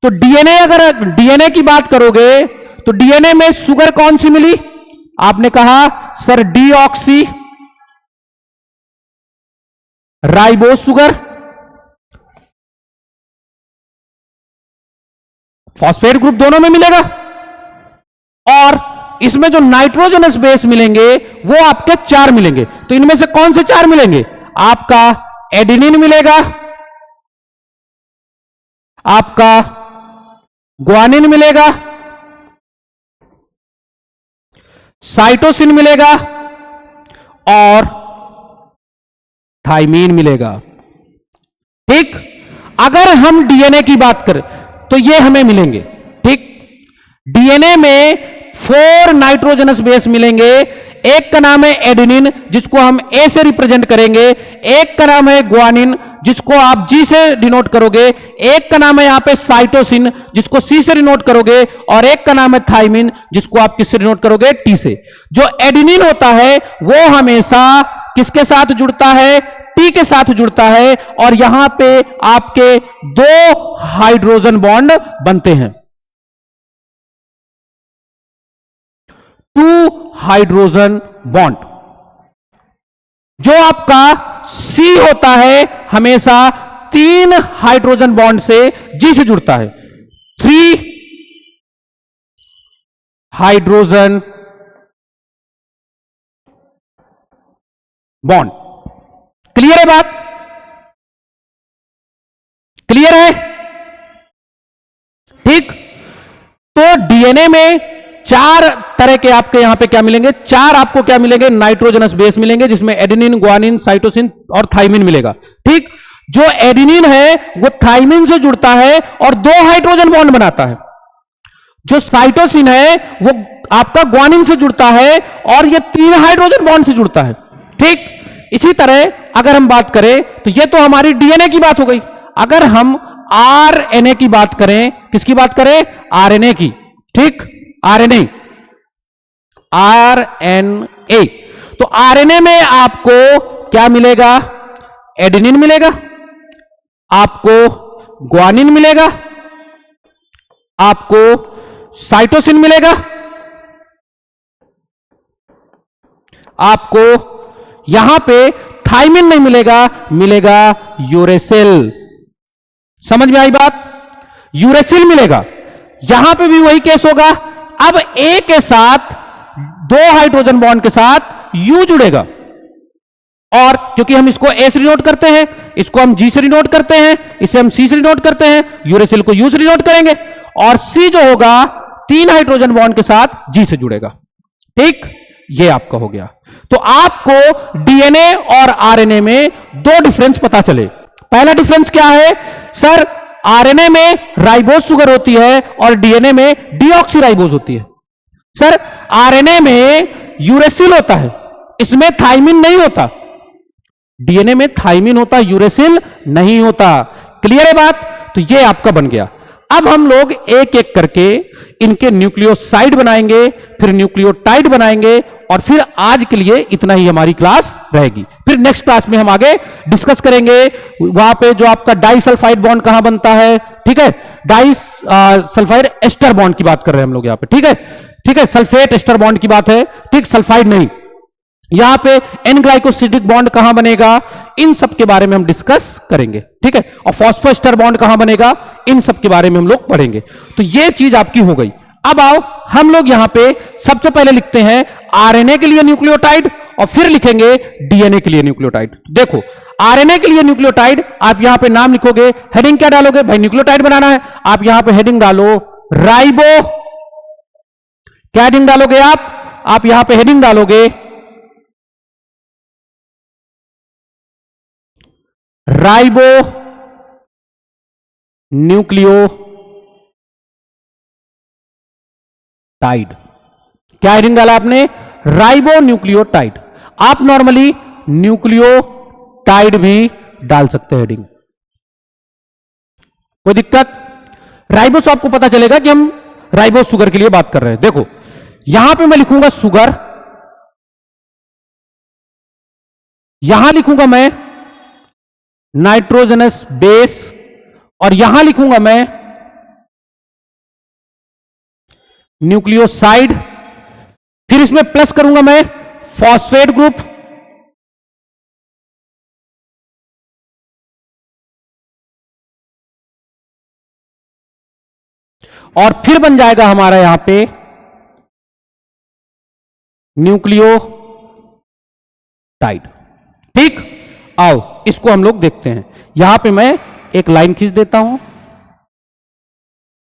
तो डीएनए, अगर डीएनए की बात करोगे तो डीएनए में शुगर कौन सी मिली? आपने कहा sir deoxy ribose sugar. Phosphate group दोनों में मिलेगा, और इसमें जो नाइट्रोजनस बेस मिलेंगे वो आपके 4 मिलेंगे। तो इनमें से कौन से 4 मिलेंगे? आपका एडिनिन मिलेगा, आपका ग्वानिन मिलेगा, साइटोसिन मिलेगा, और थाइमीन मिलेगा। ठीक, अगर हम डीएनए की बात करें तो ये हमें मिलेंगे। ठीक, डीएनए में 4 नाइट्रोजनस बेस मिलेंगे। एक का नाम है एडेनिन, जिसको हम ए से रिप्रेजेंट करेंगे, एक का नाम है ग्वानिन, जिसको आप जी से डिनोट करोगे, एक का नाम है यहां पे साइटोसिन, जिसको सी से डिनोट करोगे, और एक का नाम है थाइमिन, जिसको आप किससे डिनोट करोगे? टी से। जो एडेनिन होता है वो हमेशा किसके साथ जुड़ता है? टी के साथ जुड़ता है, और यहां पे आपके 2 हाइड्रोजन बॉन्ड बनते हैं, 2 हाइड्रोजन बॉन्ड। जो आपका सी होता है हमेशा 3 हाइड्रोजन बॉन्ड से जी से जुड़ता है, 3 हाइड्रोजन बॉन्ड। क्लियर है बात? क्लियर है? ठीक, तो डीएनए में 4 तरह के आपके यहां पे क्या मिलेंगे? 4 आपको क्या मिलेंगे? नाइट्रोजनस बेस मिलेंगे, जिसमें एडेनिन, ग्वानिन, साइटोसिन और थाइमिन मिलेगा। ठीक, जो एडेनिन है वो थाइमिन से जुड़ता है और 2 हाइड्रोजन बॉन्ड बनाता है। जो साइटोसिन है वो आपका ग्वानिन से जुड़ता है और ये 3 हाइड्रोजन बॉन्ड से जुड़ता है। ठीक इसी तरह अगर हम बात करें तो ये तो हमारी डीएनए की बात हो गई। अगर हम आरएनए की बात करें, किसकी बात करें? आरएनए की। ठीक, आरएनए, आरएनए। तो आरएनए में आपको क्या मिलेगा? एडेनिन मिलेगा, आपको ग्वानिन मिलेगा, आपको साइटोसिन मिलेगा, आपको यहां पे थाइमिन नहीं मिलेगा, मिलेगा यूरेसिल। समझ में आई बात? यूरेसिल मिलेगा। यहां पे भी वही केस होगा। अब ए के साथ 2 हाइड्रोजन बॉन्ड के साथ यू जुड़ेगा, और क्योंकि हम इसको ए से डिनोट करते हैं, इसको हम जी से डिनोट करते हैं, इसे हम सी से डिनोट करते हैं, यूरेसिल को यू से डिनोट करेंगे, और सी जो होगा 3 हाइड्रोजन बॉन्ड के साथ जी से जुड़ेगा। ठीक, ये आपका हो गया। तो आपको डीएनए और आरएनए में 2 डिफरेंस पता चले। पहला डिफरेंस क्या है? सर आरएनए में राइबोज शुगर होती है और डीएनए में डीऑक्सीराइबोज होती है। सर आरएनए में यूरेसिल होता है, इसमें थाइमिन नहीं होता। डीएनए में थाइमिन होता, यूरेसिल नहीं होता। क्लियर है बात? तो ये आपका बन गया। अब हम लोग एक एक करके इनके न्यूक्लियोसाइड बनाएंगे, फिर न्यूक्लियोटाइड बनाएंगे, और फिर आज के लिए इतना ही हमारी क्लास रहेगी। फिर नेक्स्ट क्लास में हम आगे डिस्कस करेंगे वहां पे जो आपका डाइसल्फाइड बॉन्ड कहां बनता है। ठीक है, डाइसल्फाइड एस्टर बॉन्ड की बात कर रहे हैं हम लोग यहां पे। ठीक है, ठीक है, सल्फेट एस्टर बॉन्ड की बात है। ठीक, सल्फाइड नहीं। यहां पे एन ग्लाइकोसिडिक बॉन्ड कहां बनेगा, इन सब के बारे में हम डिस्कस करेंगे। ठीक है, और फॉस्फोएस्टर बॉन्ड कहां बनेगा, इन सब के बारे में हम लोग पढ़ेंगे। तो ये चीज आपकी हो गई। अब आओ हम लोग यहां पे सबसे पहले लिखते हैं आरएनए के लिए न्यूक्लियोटाइड, और फिर लिखेंगे डीएनए के लिए न्यूक्लियोटाइड। देखो आरएनए के लिए न्यूक्लियोटाइड, आप यहां पे नाम लिखोगे, हेडिंग क्या डालोगे? भाई न्यूक्लियोटाइड बनाना है, आप यहां पे हेडिंग डालो राइबो। क्या हेडिंग डालोगे आप यहां पे हेडिंग डालोगे राइबो न्यूक्लियोटाइड। क्या हेडिंग डाला आपने? Ribo nucleotide. आप नॉर्मली न्यूक्लियोटाइड भी डाल सकते हैं हेडिंग, कोई दिक्कत? राइबोस आपको पता चलेगा कि हम राइबोस शुगर के लिए बात कर रहे हैं। देखो यहां पे मैं लिखूंगा शुगर, यहां लिखूंगा मैं नाइट्रोजनस बेस, और यहां लिखूंगा मैं न्यूक्लियोसाइड, फिर इसमें प्लस करूंगा मैं फॉस्फेट ग्रुप, और फिर बन जाएगा हमारा यहां पे न्यूक्लियोटाइड। ठीक, आओ इसको हम लोग देखते हैं। यहां पे मैं एक लाइन खींच देता हूं।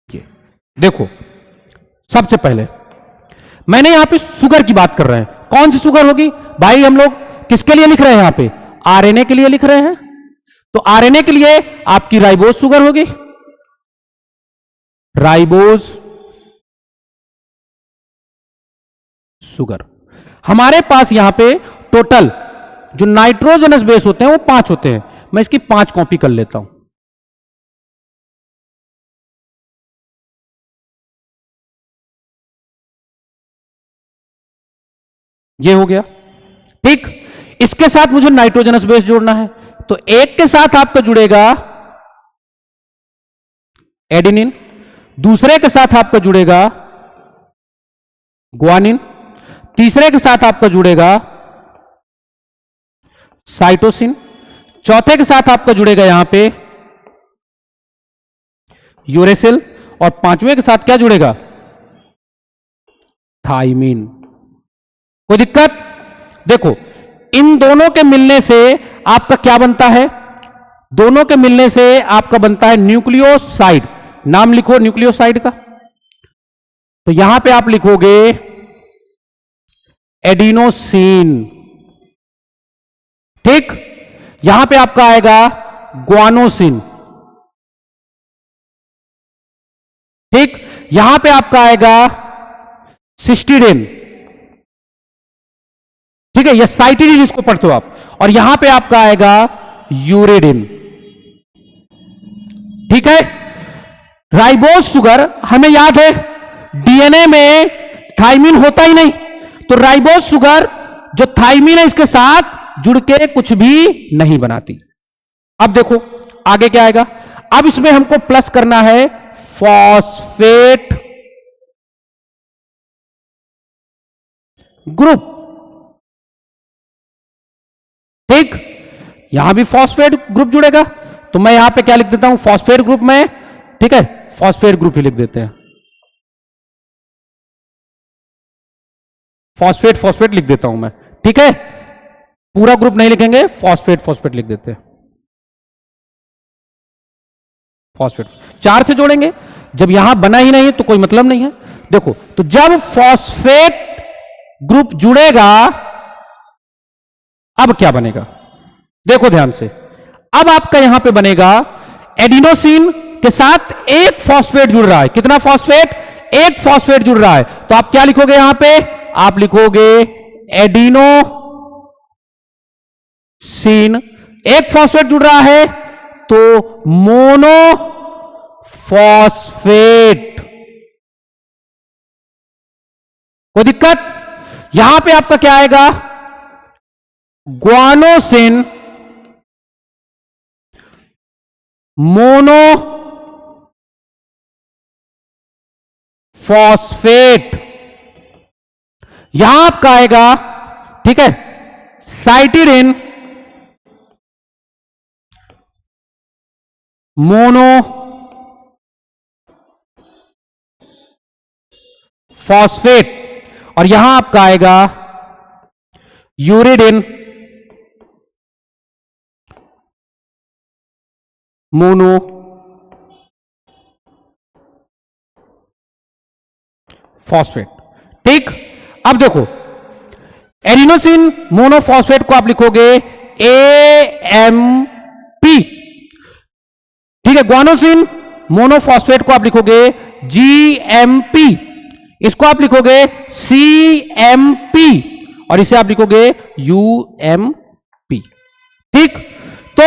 ये देखो, सबसे पहले मैंने यहां पे शुगर की बात कर रहे हैं। कौन सी शुगर होगी भाई? हम लोग किसके लिए लिख रहे हैं? यहां पे आरएनए के लिए लिख रहे हैं। तो आरएनए के लिए आपकी राइबोज शुगर होगी, राइबोज शुगर। हमारे पास यहां पे टोटल जो नाइट्रोजनस बेस होते हैं वो 5 होते हैं। मैं इसकी 5 कॉपी कर लेता हूं। ये हो गया। ठीक, इसके साथ मुझे नाइट्रोजनस बेस जोड़ना है, तो एक के साथ आपका जुड़ेगा एडेनिन, दूसरे के साथ आपका जुड़ेगा ग्वानिन, तीसरे के साथ आपका जुड़ेगा साइटोसिन, चौथे के साथ आपका जुड़ेगा यहां पे यूरेसिल, और पांचवें के साथ क्या जुड़ेगा? थाइमिन। कोई दिक्कत? देखो इन दोनों के मिलने से आपका क्या बनता है? दोनों के मिलने से आपका बनता है न्यूक्लियोसाइड। नाम लिखो न्यूक्लियोसाइड का। तो यहां पे आप लिखोगे एडिनोसिन। ठीक, यहां पे आपका आएगा ग्वानोसिन। ठीक, यहां पे आपका आएगा सिस्टीडिन। ठीक है, यह साइटिडिन इसको पढ़ते हो आप। और यहां पे आपका आएगा यूरिडिन। ठीक है, राइबोज शुगर हमें याद है डीएनए में थाइमिन होता ही नहीं, तो राइबोज शुगर जो थाइमिन है इसके साथ जुड़ के कुछ भी नहीं बनाती। अब देखो आगे क्या आएगा। अब इसमें हमको प्लस करना है फॉस्फेट ग्रुप। ठीक, यहां भी फॉस्फेट ग्रुप जुड़ेगा, तो मैं यहां पे क्या लिख देता हूं, फॉस्फेट ग्रुप में। ठीक है, फॉस्फेट ग्रुप ही लिख देते हैं, फॉस्फेट फॉस्फेट लिख देता हूं मैं। ठीक है, पूरा ग्रुप नहीं लिखेंगे, फॉस्फेट फॉस्फेट लिख देते हैं। फॉस्फेट 4 से जोड़ेंगे, जब यहां बना ही नहीं तो कोई मतलब नहीं है। देखो, तो जब फॉस्फेट ग्रुप जुड़ेगा अब क्या बनेगा, देखो ध्यान से। अब आपका यहां पे बनेगा एडिनोसिन के साथ एक फॉस्फेट जुड़ रहा है। कितना फॉस्फेट, एक फॉस्फेट जुड़ रहा है, तो आप क्या लिखोगे यहां पे, आप लिखोगे एडिनोसिन। एक फॉस्फेट जुड़ रहा है तो मोनो फॉस्फेट। कोई दिक्कत, यहां पे आपका क्या आएगा, ग्वानोसिन मोनो फॉस्फेट। यहां आपका आएगा, ठीक है, साइटिडिन मोनो फॉस्फेट। और यहां आपका आएगा यूरिडिन मोनो फॉस्फेट। ठीक, अब देखो एडिनोसिन मोनोफॉस्फेट को आप लिखोगे AMP। ठीक है, ग्वानोसिन मोनोफॉस्फेट को आप लिखोगे GMP। इसको आप लिखोगे CMP और इसे आप लिखोगे UMP। ठीक, तो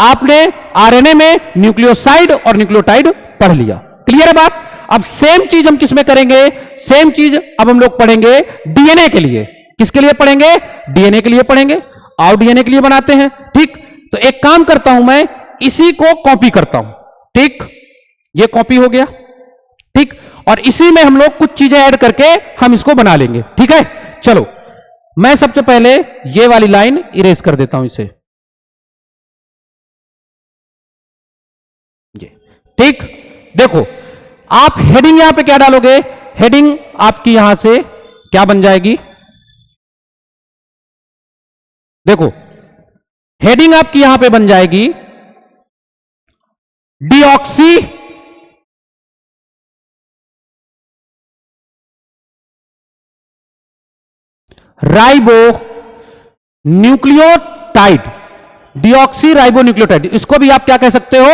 आपने आरएनए में न्यूक्लियोसाइड और न्यूक्लियोटाइड पढ़ लिया। क्लियर है बात। अब सेम चीज हम किस में करेंगे, सेम चीज अब हम लोग पढ़ेंगे डीएनए के लिए। किसके लिए पढ़ेंगे, डीएनए के लिए पढ़ेंगे, और डीएनए के लिए बनाते हैं। ठीक, तो एक काम करता हूं मैं, इसी को कॉपी करता हूं। ठीक, ये कॉपी हो गया। ठीक, और इसी में हम लोग कुछ चीजें ऐड करके हम इसको बना लेंगे। ठीक है, चलो मैं सबसे पहले ये वाली लाइन इरेज कर देता हूं इसे। ये ठीक, देखो आप हेडिंग यहां पे क्या डालोगे, हेडिंग आपकी यहां से क्या बन जाएगी, देखो हेडिंग आपकी यहां पे बन जाएगी deoxy ribo nucleotide. Deoxy ribo nucleotide, इसको भी आप क्या कह सकते हो,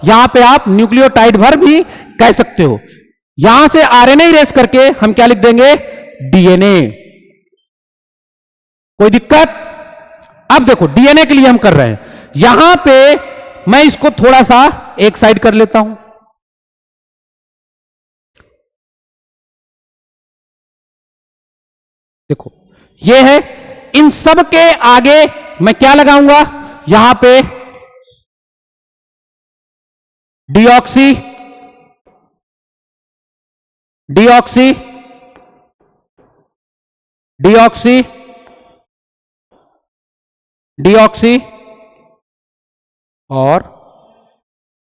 यहां पे आप न्यूक्लियोटाइड भर भी कह सकते हो। यहां से आरएनए इरेज करके हम क्या लिख देंगे, डीएनए। कोई दिक्कत। अब देखो डीएनए के लिए हम कर रहे हैं, यहां पे मैं इसको थोड़ा सा एक साइड कर लेता हूं। देखो ये है, इन सब के आगे मैं क्या लगाऊंगा, यहां पे डीऑक्सी डीऑक्सी डीऑक्सी डीऑक्सी और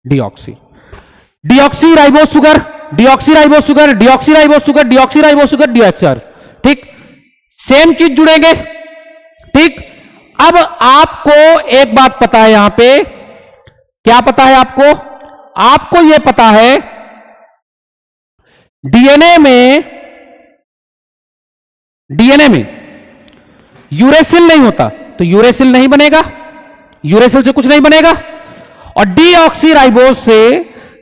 deoxy. Deoxy ribose sugar, deoxy ribose sugar, deoxy ribose sugar, deoxy ribose sugar, deoxy. ठीक, सेम चीज जुड़ेंगे। ठीक, अब आपको एक बात पता है, यहां पे क्या पता है आपको, आपको यह पता है डीएनए में यूरेसिल नहीं होता, तो यूरेसिल नहीं बनेगा, यूरेसिल से कुछ नहीं बनेगा। और डीऑक्सीराइबोज से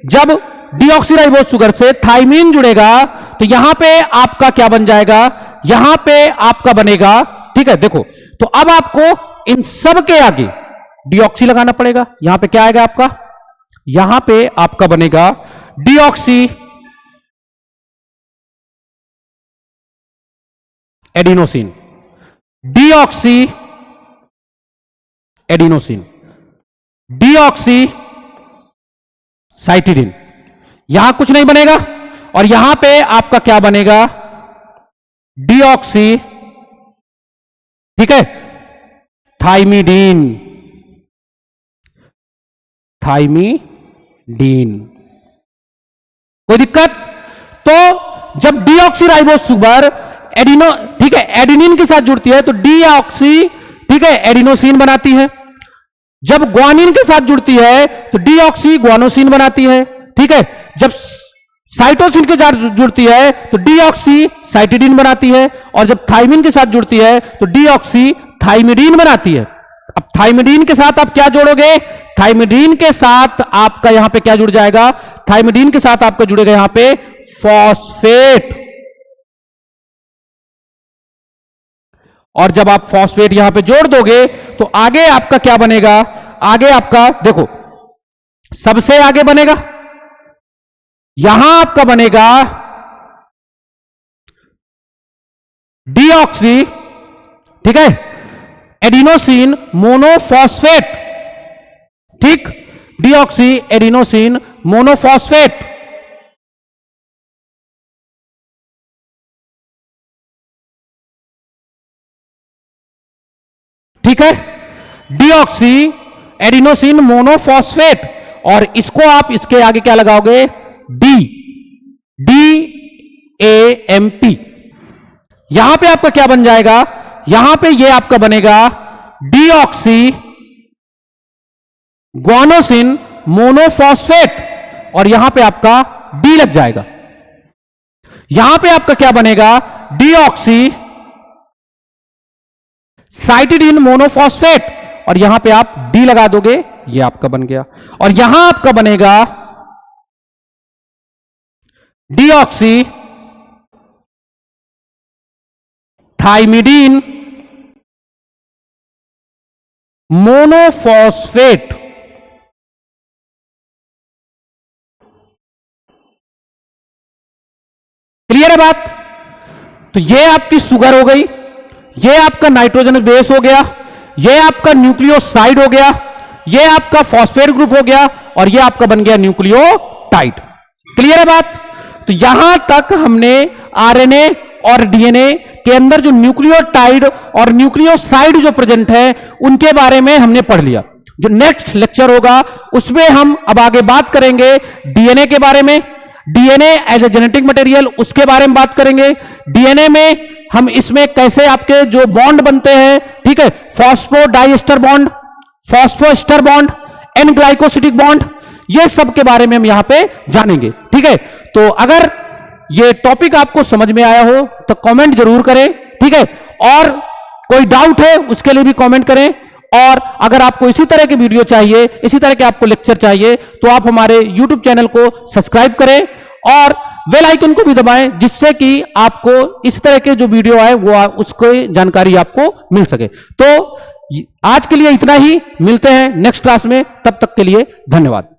जब डीऑक्सीराइबोज शुगर से थाइमीन जुड़ेगा तो यहां पे आपका क्या बन जाएगा, यहां पे आपका बनेगा, ठीक है। देखो तो अब आपको इन सब के आगे डीऑक्सी लगाना पड़ेगा। यहां पे क्या आएगा आपका, यहां पे आपका बनेगा deoxy adenosine, deoxy adenosine, deoxy cytidine. यहां कुछ नहीं बनेगा और यहां पे आपका क्या बनेगा, डीऑक्सी, ठीक है, थाइमिडीन, थाइमिडीन। कोई दिक्कत? तो जब डीऑक्सीराइबोज शुगर एडिनो, ठीक है, एडिनिन के साथ जुड़ती है तो डीऑक्सी, ठीक है, एडिनोसिन बनाती है। जब ग्वानिन के साथ जुड़ती है तो डीऑक्सी ग्वानोसिन बनाती है, ठीक है। जब साइटोसिन के साथ जुड़ती है तो डीऑक्सी साइटिडीन बनाती है और जब थाइमिन के साथ जुड़ती है तो डीऑक्सी थाइमिडीन बनाती है। अब थाइमिडीन के साथ आप क्या जोड़ोगे, थाइमिडीन के साथ आपका यहां पे क्या जुड़ जाएगा, थाइमिडीन के साथ आपका जुड़ेगा यहां पे फॉस्फेट। और जब आप फॉस्फेट यहां पे जोड़ दोगे तो आगे आपका क्या बनेगा, आगे आपका देखो सबसे आगे बनेगा, यहां आपका बनेगा डीऑक्सी, ठीक है, एडिनोसिन मोनोफॉस्फेट, ठीक, डीऑक्सी एडिनोसिन मोनोफॉस्फेट। ठीक है, डीऑक्सी एडिनोसिन मोनोफॉस्फेट। और इसको आप इसके आगे क्या लगाओगे, डी, DAMP। यहां पे आपका क्या बन जाएगा, यहां पे ये आपका बनेगा डीऑक्सी ग्वानोसिन मोनोफॉस्फेट और यहां पे आपका डी लग जाएगा। यहां पे आपका क्या बनेगा, डीऑक्सी साइटिडीन मोनोफॉस्फेट और यहां पे आप डी लगा दोगे, ये आपका बन गया। और यहां आपका बनेगा डीऑक्सी थाइमिडीन मोनोफॉस्फेट। क्लियर है बात? तो ये आपकी शुगर हो गई, ये आपका नाइट्रोजन बेस हो गया, ये आपका न्यूक्लियोसाइड हो गया, ये आपका फॉस्फेट ग्रुप हो गया और ये आपका बन गया न्यूक्लियोटाइड। क्लियर है बात? तो यहां तक हमने आरएनए और डीएनए के अंदर जो न्यूक्लियोटाइड और न्यूक्लियोसाइड जो प्रेजेंट है उनके बारे में हमने पढ़ लिया। जो नेक्स्ट लेक्चर होगा उसमें हम अब आगे बात करेंगे डीएनए के बारे में, DNA as a genetic material उसके बारे में बात करेंगे। डीएनए में हम इसमें कैसे आपके जो बॉन्ड बनते हैं, ठीक है, phosphodiester bond, phosphoester bond, N glycosidic bond, ये सब के बारे में हम यहां पे जानेंगे। ठीक है, तो अगर ये टॉपिक आपको समझ में आया हो तो कमेंट जरूर करें, ठीक है, और कोई डाउट है उसके लिए भी कमेंट करें। और अगर आपको इसी तरह के वीडियो चाहिए, इसी तरह के आपको लेक्चर चाहिए तो आप हमारे YouTube चैनल को सब्सक्राइब करें और बेल आइकन को भी दबाएं जिससे कि आपको इस तरह के जो वीडियो आए वो उसको जानकारी आपको मिल सके। तो आज के लिए इतना ही, मिलते हैं नेक्स्ट क्लास में, तब तक के लिए धन्यवाद।